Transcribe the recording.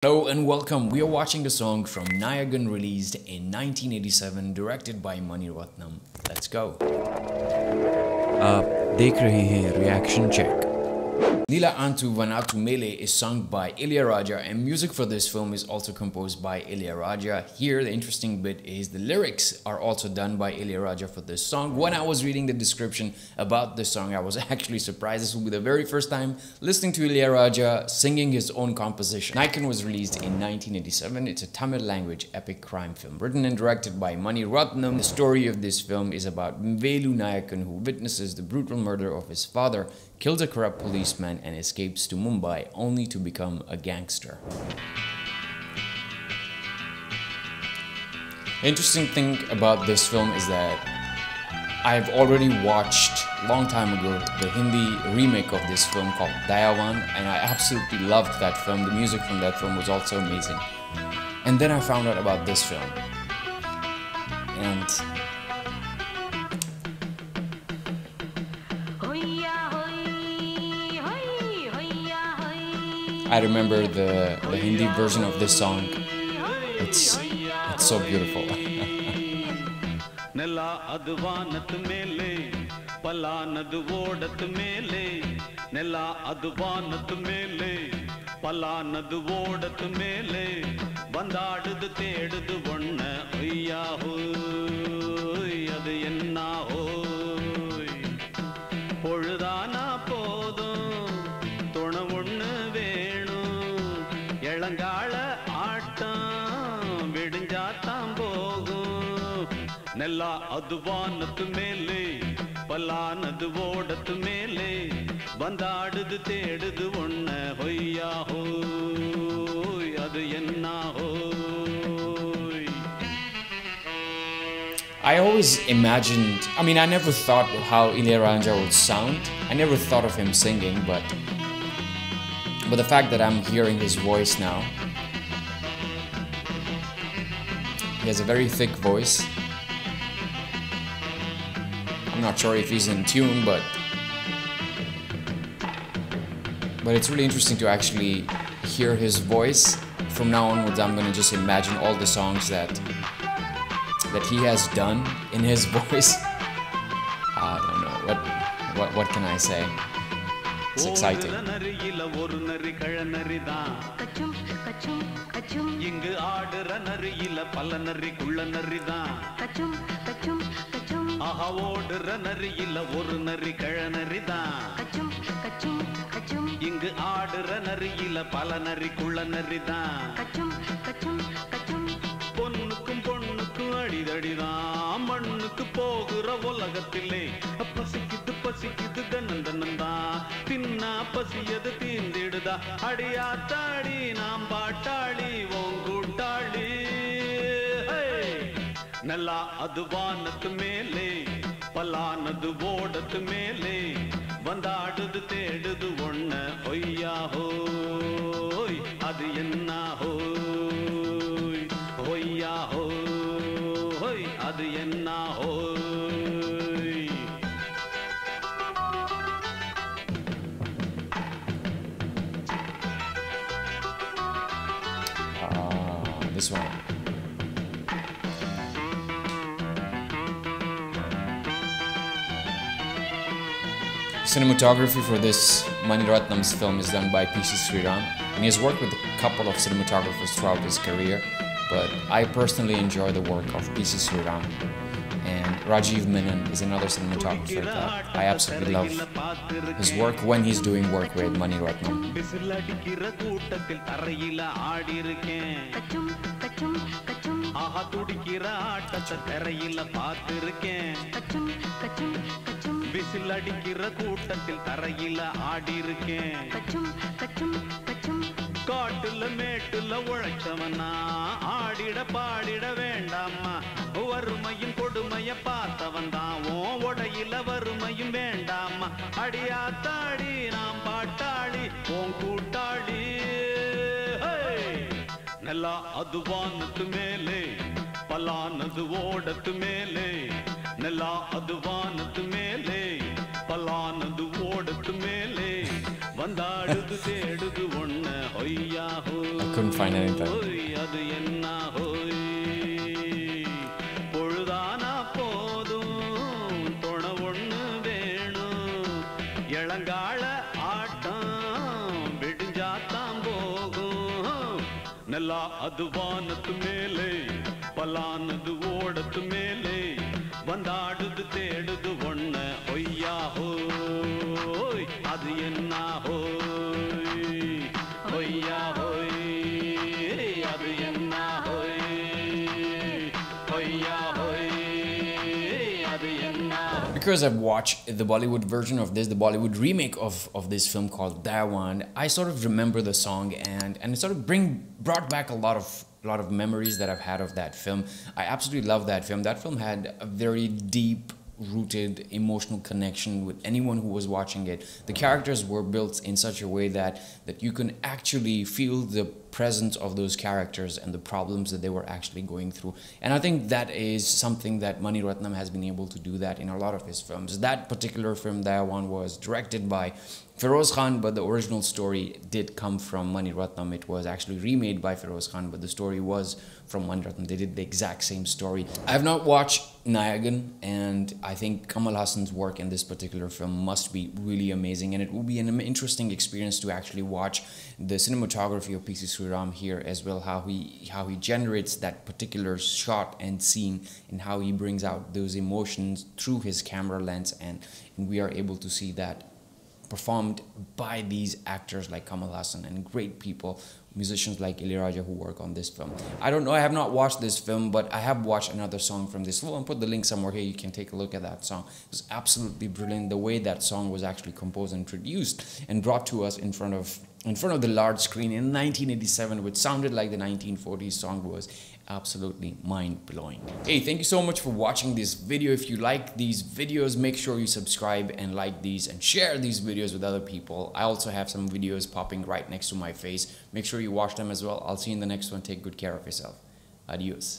Hello and welcome. We are watching a song from Nayakan released in 1987, directed by Mani Ratnam. Let's go. आप देख रहे हैं reaction check. Nila Athu Vaanathumele is sung by Ilaiyaraaja, and music for this film is also composed by Ilaiyaraaja. Here, the interesting bit is the lyrics are also done by Ilaiyaraaja for this song. When I was reading the description about this song, I was actually surprised. This will be the very first time listening to Ilaiyaraaja singing his own composition. Nayakan was released in 1987. It's a Tamil language epic crime film written and directed by Mani Ratnam. The story of this film is about Velu Nayakan, who witnesses the brutal murder of his father, kills a corrupt policeman, and escapes to Mumbai only to become a gangster. The interesting thing about this film is that I've already watched a long time ago the Hindi remake of this film called Dayavan, and I absolutely loved that film. The music from that film was also amazing. And then I found out about this film. And I remember the Hindi version of this song. It's so beautiful. Nila Athu Vaanathumele Nila Athu Vaanathumele Vandaadudhu thedudhu onna oyya hoy adu enna hoy poludana podum thona onnu venum elangala aattam vidinjatham pogum Nila Athu Vaanathumele Palanadu mele Vandaadudhu thedudhu onna hoyya hoy adu enna hoy. I always imagined, I never thought how Ilaiyaraaja would sound. I never thought of him singing, but the fact that I'm hearing his voice now, he has a very thick voice. I'm not sure if he's in tune, but it's really interesting to actually hear his voice. From now onwards, I'm gonna just imagine all the songs that he has done in his voice. I don't know, what can I say? It's exciting. Aha odra nariyilla oru nari kazhanaridan ingu aadra nariyilla pala nari kulla naridan ponnukkum ponnukkum adidadidan mannukku pogura ulagathile pasikidhu danandananda tinna pasiyadu teendidudha adiyaathadi naam paatali vonguttali Nila Athu Vaanathumele Palanadu mele Vandaadudhu thedudhu onna hoyya hoy adu enna hoy hoyya hoy adu enna hoy. This one. Cinematography for this Mani Ratnam's film is done by P.C. Sriram, and he has worked with a couple of cinematographers throughout his career, but I personally enjoy the work of P.C. Sriram. And Rajiv Menon is another cinematographer that I absolutely love his work when he's doing work with Mani Ratnam. Whistle அடிக்கிற கூட்டத்தில் தரையில ஆடி இருக்கேன் காட்டுல மேட்டுல உழைச்சவனா ஆடிட பாடிட வேண்டாமா வறுமையும் கொடுமைய பார்த்தவன் தான் உடையில வறுமையும் வேண்டாமா அடியாத்தாடி நாம் பாட்டாளி உன் கூட்டாளி Nila Athu Vaanathumele Palanadu mele Nila Athu Vaanathumele Palanadu mele வந்தாடுது தேடுது ஒண்ண ஹொய்யா ஹோய் I couldn't find any time. அது என்ன ஹோய் பொழுதானா போதும் தொண ஒண்ணு வேணும் இளங்கால ஆட்டம் விடிஞ்சாத்தான் போகும் நல்லா அது வானத்து மேலே பலானது ஓடத்து மேலே வந்தாடுது தேடுது ஒண்ண ஒய்யா ஹோய் அது என்ன ஹோய் ஒய்யா ஹோய் அது என்ன ஹோய் ஒய்யா ஹோய் அது என்ன. Because I've watched the Bollywood version of this, the Bollywood remake of this film called Nayakan, I sort of remember the song and it sort of brought back a lot of memories that I've had of that film. I absolutely love that film. That film had a very deep rooted emotional connection with anyone who was watching it. The characters were built in such a way that you can actually feel the presence of those characters and the problems that they were actually going through. And I think that is something that Mani Ratnam has been able to do that in a lot of his films. That particular film, Nayakan, was directed by Feroz Khan, but the original story did come from Mani Ratnam. It was actually remade by Feroz Khan, but the story was from Mani Ratnam. They did the exact same story. I have not watched Nayakan, and I think Kamal Haasan's work in this particular film must be really amazing, and it will be an interesting experience to actually watch the cinematography of P.C. Sriram here as well, how he generates that particular shot and scene, and how he brings out those emotions through his camera lens, and we are able to see that performed by these actors like Kamal Haasan and great people, musicians like Ilaiyaraaja who work on this film. I don't know, I have not watched this film, but I have watched another song from this film. I'll put the link somewhere here, you can take a look at that song. It was absolutely brilliant, the way that song was actually composed and produced and brought to us in front of the large screen in 1987, which sounded like the 1940s song, was absolutely mind-blowing. Hey, thank you so much for watching this video. If you like these videos, make sure you subscribe and like these and share these videos with other people. I also have some videos popping right next to my face. Make sure you watch them as well. I'll see you in the next one. Take good care of yourself. Adios.